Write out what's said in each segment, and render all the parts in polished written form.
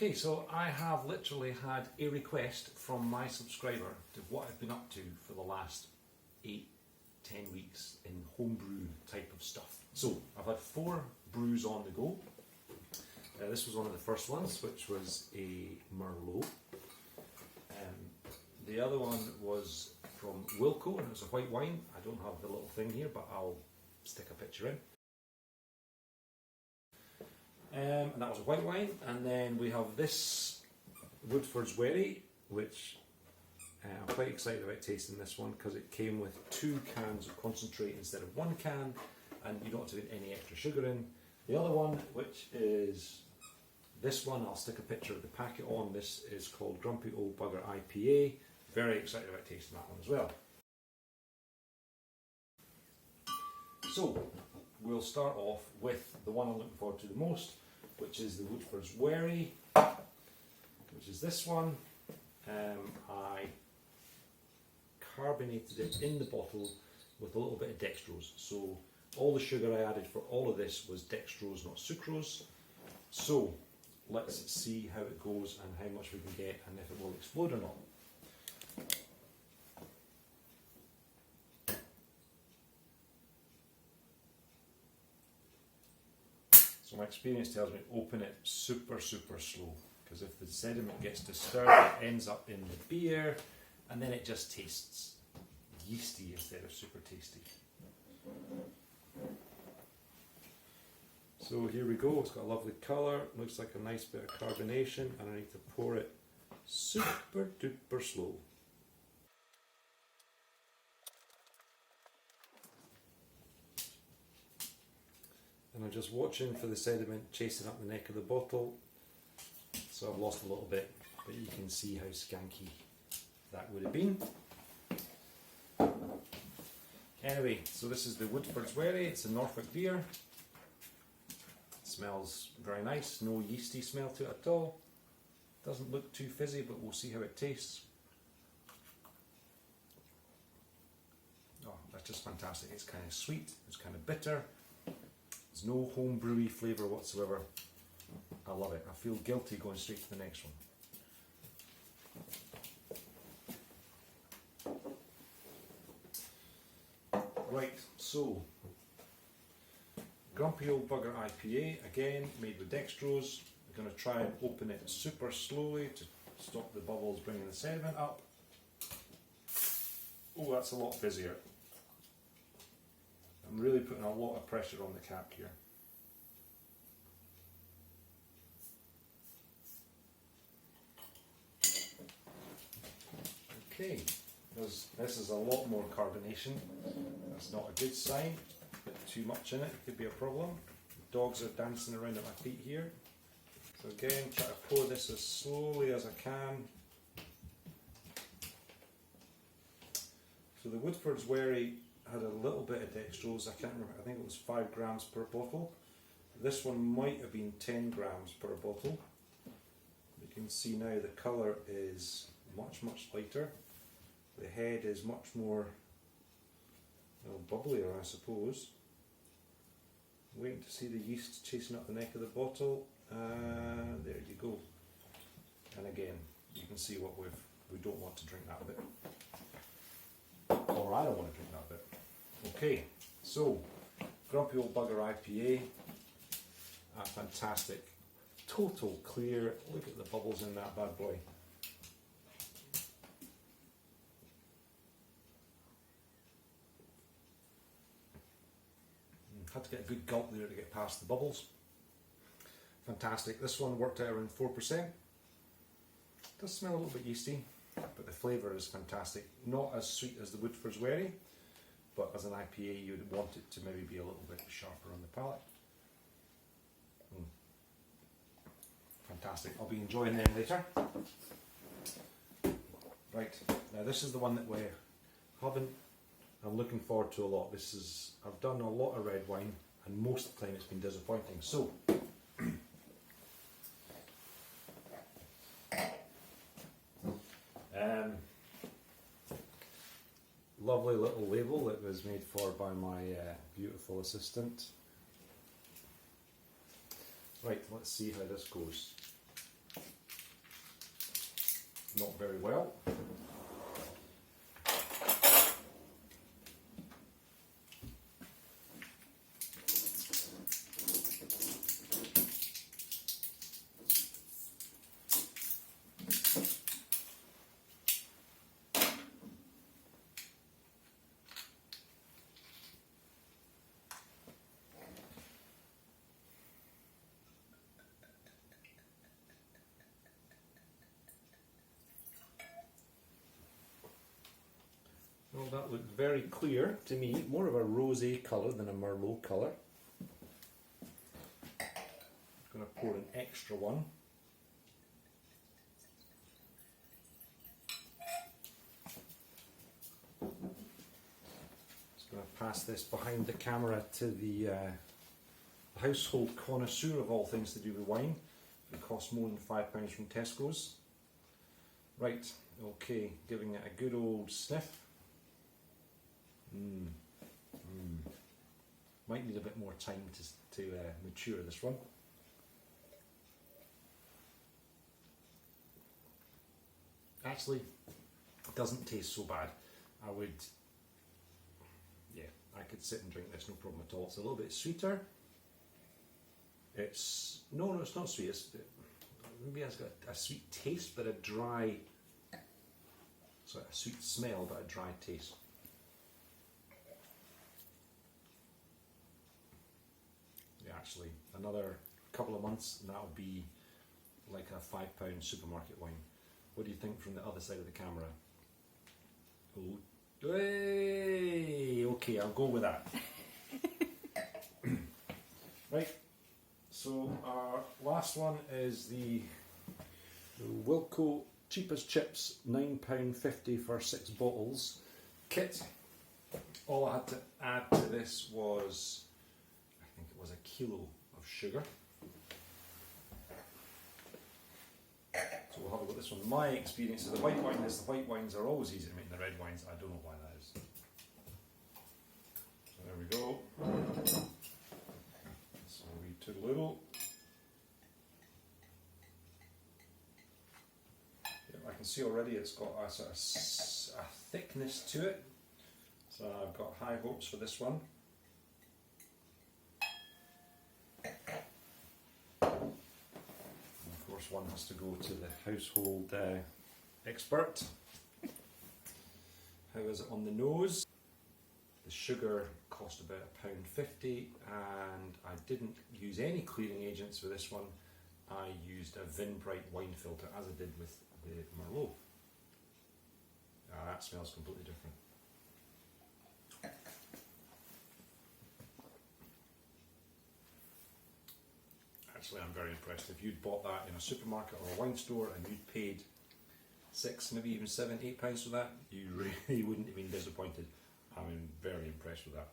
Okay, so I have literally had a request from my subscriber to what I've been up to for the last 8-10 weeks in homebrew type of stuff. So I've had 4 brews on the go. This was one of the first ones, which was a Merlot. The other one was from Wilco, and it was a white wine. I don't have the little thing here, but I'll stick a picture in. And that was a white wine. And then we have this Woodford's Wherry, which I'm quite excited about tasting this one because it came with 2 cans of concentrate instead of 1 can, and you don't have to put any extra sugar in. The other one, which is this one, I'll stick a picture of the packet on. This is called Grumpy Old Bugger IPA. Very excited about tasting that one as well. So we'll start off with the one I'm looking forward to the most, which is the Woodford's Wherry, which is this one. I carbonated it in the bottle with a little bit of dextrose. So all the sugar I added for all of this was dextrose, not sucrose. So let's see how it goes and how much we can get and if it will explode or not. So my experience tells me open it super slow, because if the sediment gets disturbed it ends up in the beer and then it just tastes yeasty instead of super tasty. So here we go, it's got a lovely colour, looks like a nice bit of carbonation, and I need to pour it super duper slow. And I'm just watching for the sediment chasing up the neck of the bottle, so I've lost a little bit, but you can see how skanky that would have been. Anyway, so this is the Woodford's Wherry, it's a Norfolk beer. Smells very nice, no yeasty smell to it at all. Doesn't look too fizzy, but we'll see how it tastes. Oh, that's just fantastic. It's kind of sweet, it's kind of bitter. There's no home brewy flavour whatsoever. I love it. I feel guilty going straight to the next one. Right, so Grumpy Old Bugger IPA, again made with dextrose. We're going to try and open it super slowly to stop the bubbles bringing the sediment up. Oh, that's a lot fizzier. I'm really putting a lot of pressure on the cap here. Okay, this is a lot more carbonation. That's not a good sign. Too much in it could be a problem. The dogs are dancing around at my feet here. So again, try to pour this as slowly as I can. So the Woodford's Wherry had a little bit of dextrose, I can't remember, I think it was 5 grams per bottle. This one might have been 10 grams per bottle. You can see now the colour is much lighter. The head is much more bubblier, I suppose. Waiting to see the yeast chasing up the neck of the bottle. There you go. And again, you can see what we don't want to drink that bit. Or I don't want to drink that bit. Okay, so Grumpy Old Bugger IPA, a fantastic, total clear. Look at the bubbles in that bad boy. Had to get a good gulp there to get past the bubbles. Fantastic. This one worked out around 4%. Does smell a little bit yeasty, but the flavour is fantastic. Not as sweet as the Woodford's Wherry, but as an IPA you would want it to maybe be a little bit sharper on the palate. Fantastic. I'll be enjoying them later. Right, now this is the one that I'm looking forward to a lot. I've done a lot of red wine and most of the time it's been disappointing. So lovely little label that was made for by my beautiful assistant. Right, let's see how this goes. not very well. Well, that looked very clear to me, more of a rosé colour than a Merlot colour. I'm going to pour an extra one. Just going to pass this behind the camera to the household connoisseur of all things to do with wine. It costs more than £5 from Tesco's. Right, okay, giving it a good old sniff. Might need a bit more time to mature this one. Actually, it doesn't taste so bad. I could sit and drink this, no problem at all. It's a little bit sweeter. It's no, it's not sweet. Maybe it's got a sweet taste, but a dry. So a sweet smell, but a dry taste. Actually, another couple of months and that'll be like a £5 supermarket wine. What do you think from the other side of the camera? Oh, hey, okay, I'll go with that. Right, so our last one is the Wilco Cheap as Chips £9.50 for 6 bottles kit. All I had to add to this was a kilo of sugar. So we'll have a look at this one. My experience of the white wine is the white wines are always easy to make, the red wines, I don't know why that is. So there we go. So we took a little. Yeah, I can see already it's got a sort of a thickness to it. So I've got high hopes for this one. One has to go to the household expert. How is it on the nose? The sugar cost about £1.50 and I didn't use any clearing agents for this one. I used a Vinbright wine filter as I did with the Merlot. That smells completely different. Actually, I'm very impressed. If you'd bought that in a supermarket or a wine store and you'd paid £6, maybe even £7, £8 for that, you really wouldn't have been disappointed. I'm very impressed with that.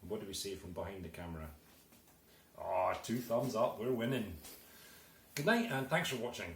And what do we say from behind the camera? Oh, 2 thumbs up, we're winning. Good night and thanks for watching.